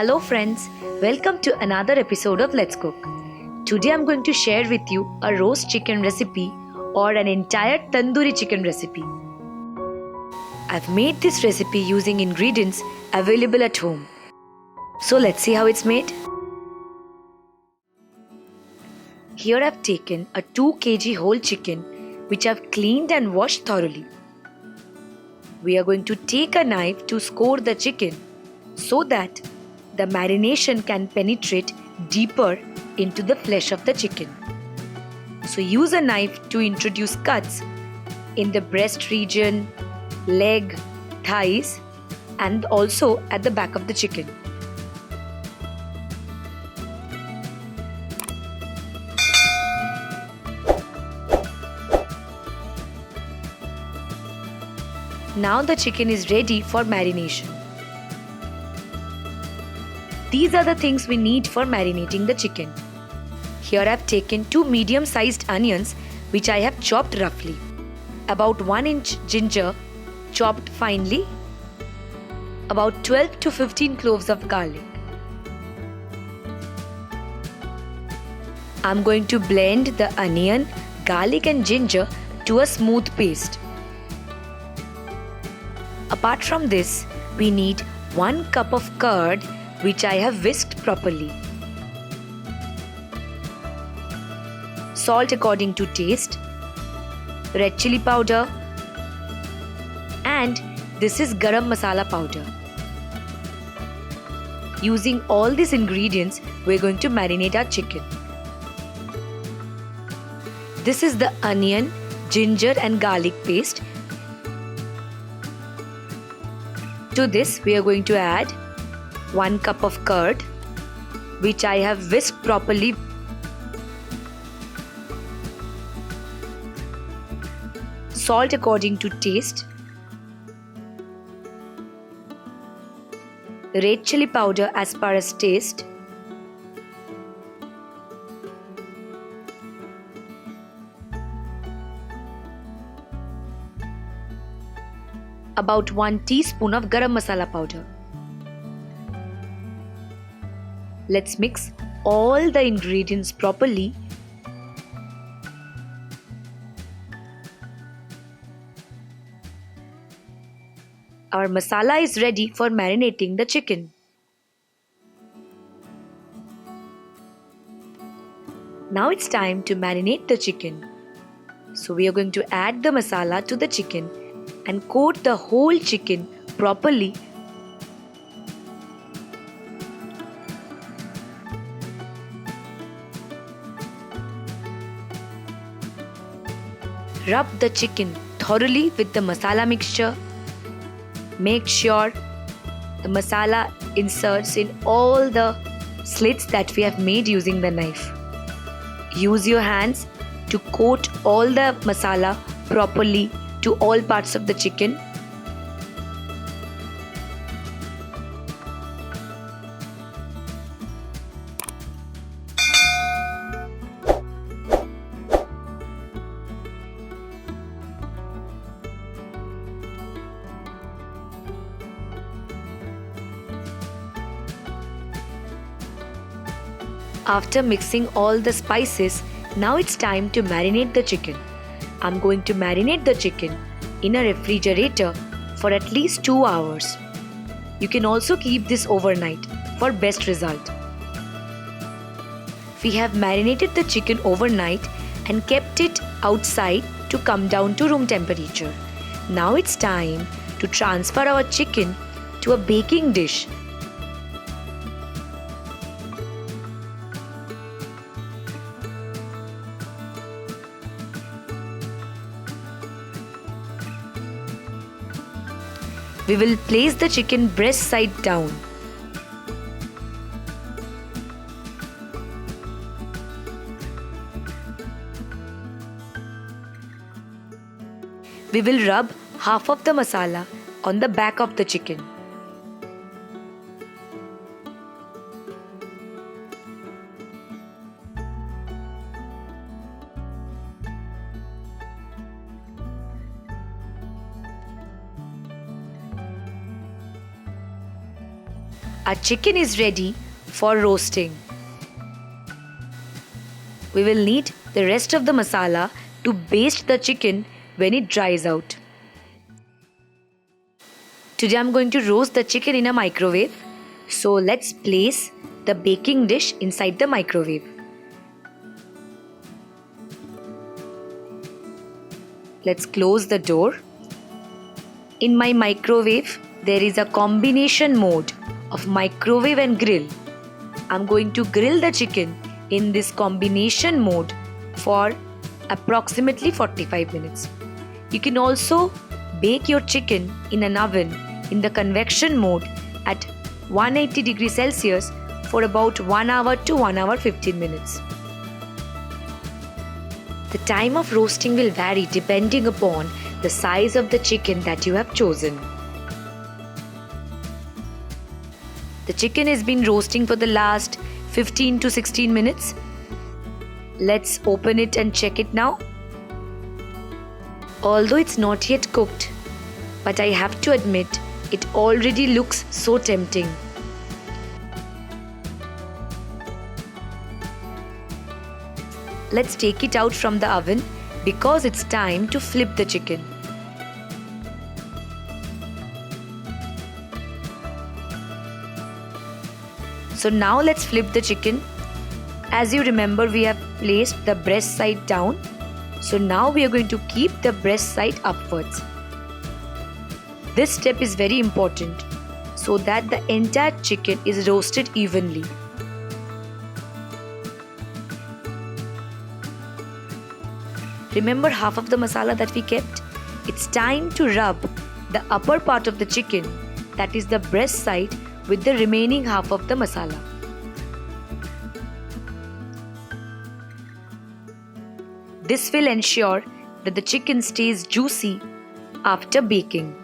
Hello, friends. Welcome to another episode of Let's Cook. Today, I'm going to share with you a roast chicken recipe or an entire tandoori chicken recipe. I've made this recipe using ingredients available at home. So, let's see how it's made. Here, I've taken a 2 kg whole chicken which I've cleaned and washed thoroughly. We are going to take a knife to score the chicken so that the marination can penetrate deeper into the flesh of the chicken. So use a knife to introduce cuts in the breast region, leg, thighs, and also at the back of the chicken. Now the chicken is ready for marination. These are the things we need for marinating the chicken. Here I have taken 2 medium-sized onions which I have chopped roughly. About 1 inch ginger chopped finely. About 12 to 15 cloves of garlic. I'm going to blend the onion, garlic and ginger to a smooth paste. Apart from this, we need 1 cup of curd which I have whisked properly. Salt according to taste, red chili powder, and this is garam masala powder. Using all these ingredients, we're going to marinate our chicken. This is the onion, ginger and garlic paste. To this, we are going to add 1 cup of curd, which I have whisked properly. Salt according to taste. Red chili powder as per as taste. About 1 teaspoon of garam masala powder. Let's mix all the ingredients properly. Our masala is ready for marinating the chicken. Now it's time to marinate the chicken. So we are going to add the masala to the chicken and coat the whole chicken properly. Rub the chicken thoroughly with the masala mixture. Make sure the masala inserts in all the slits that we have made using the knife. Use your hands to coat all the masala properly to all parts of the chicken. After mixing all the spices, now it's time to marinate the chicken. I'm going to marinate the chicken in a refrigerator for at least 2 hours. You can also keep this overnight for best result. We have marinated the chicken overnight and kept it outside to come down to room temperature. Now it's time to transfer our chicken to a baking dish. We will place the chicken breast side down. We will rub half of the masala on the back of the chicken. Our chicken is ready for roasting. We will need the rest of the masala to baste the chicken when it dries out. Today I'm going to roast the chicken in a microwave. So let's place the baking dish inside the microwave. Let's close the door. In my microwave, there is a combination mode of microwave and grill. I'm going to grill the chicken in this combination mode for approximately 45 minutes. You can also bake your chicken in an oven in the convection mode at 180 degrees Celsius for about 1 hour to 1 hour 15 minutes. The time of roasting will vary depending upon the size of the chicken that you have chosen. The chicken has been roasting for the last 15 to 16 minutes. Let's open it and check it now. Although it's not yet cooked, but I have to admit, it already looks so tempting. Let's take it out from the oven because it's time to flip the chicken. So now let's flip the chicken. As you remember, we have placed the breast side down. So now we are going to keep the breast side upwards. This step is very important so that the entire chicken is roasted evenly. Remember half of the masala that we kept? It's time to rub the upper part of the chicken, that is the breast side, with the remaining half of the masala. This will ensure that the chicken stays juicy after baking.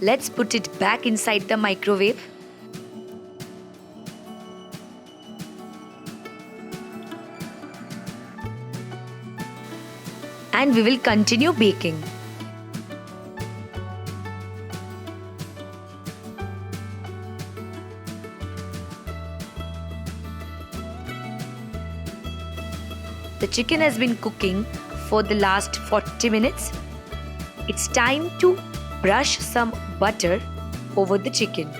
Let's put it back inside the microwave. And we will continue baking. The chicken has been cooking for the last 40 minutes. It's time to brush some butter over the chicken.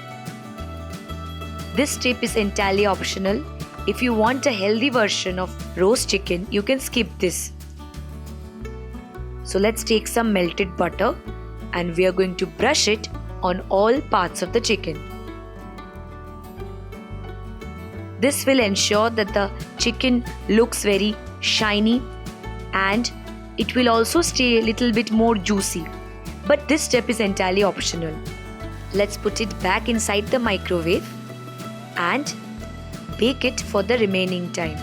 This step is entirely optional. If you want a healthy version of roast chicken, you can skip this. So let's take some melted butter and we are going to brush it on all parts of the chicken. This will ensure that the chicken looks very shiny and it will also stay a little bit more juicy. But this step is entirely optional. Let's put it back inside the microwave and bake it for the remaining time.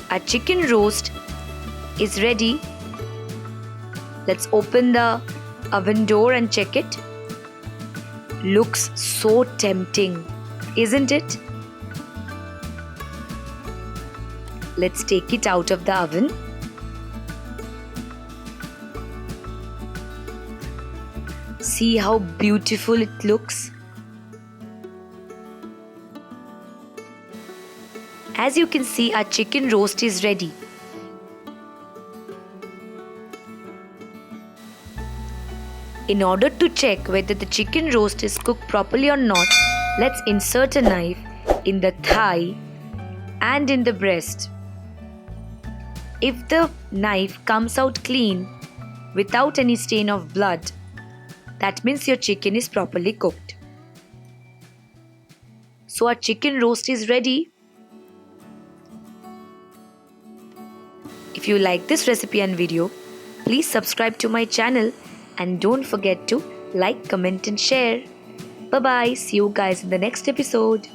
Our chicken roast is ready. Let's open the oven door and check it. Looks so tempting, isn't it? Let's take it out of the oven. See how beautiful it looks. As you can see, our chicken roast is ready. In order to check whether the chicken roast is cooked properly or not, let's insert a knife in the thigh and in the breast. If the knife comes out clean without any stain of blood, That means your chicken is properly cooked. So our chicken roast is ready. If you like this recipe and video, please subscribe to my channel and don't forget to like, comment and share. Bye bye. See you guys in the next episode.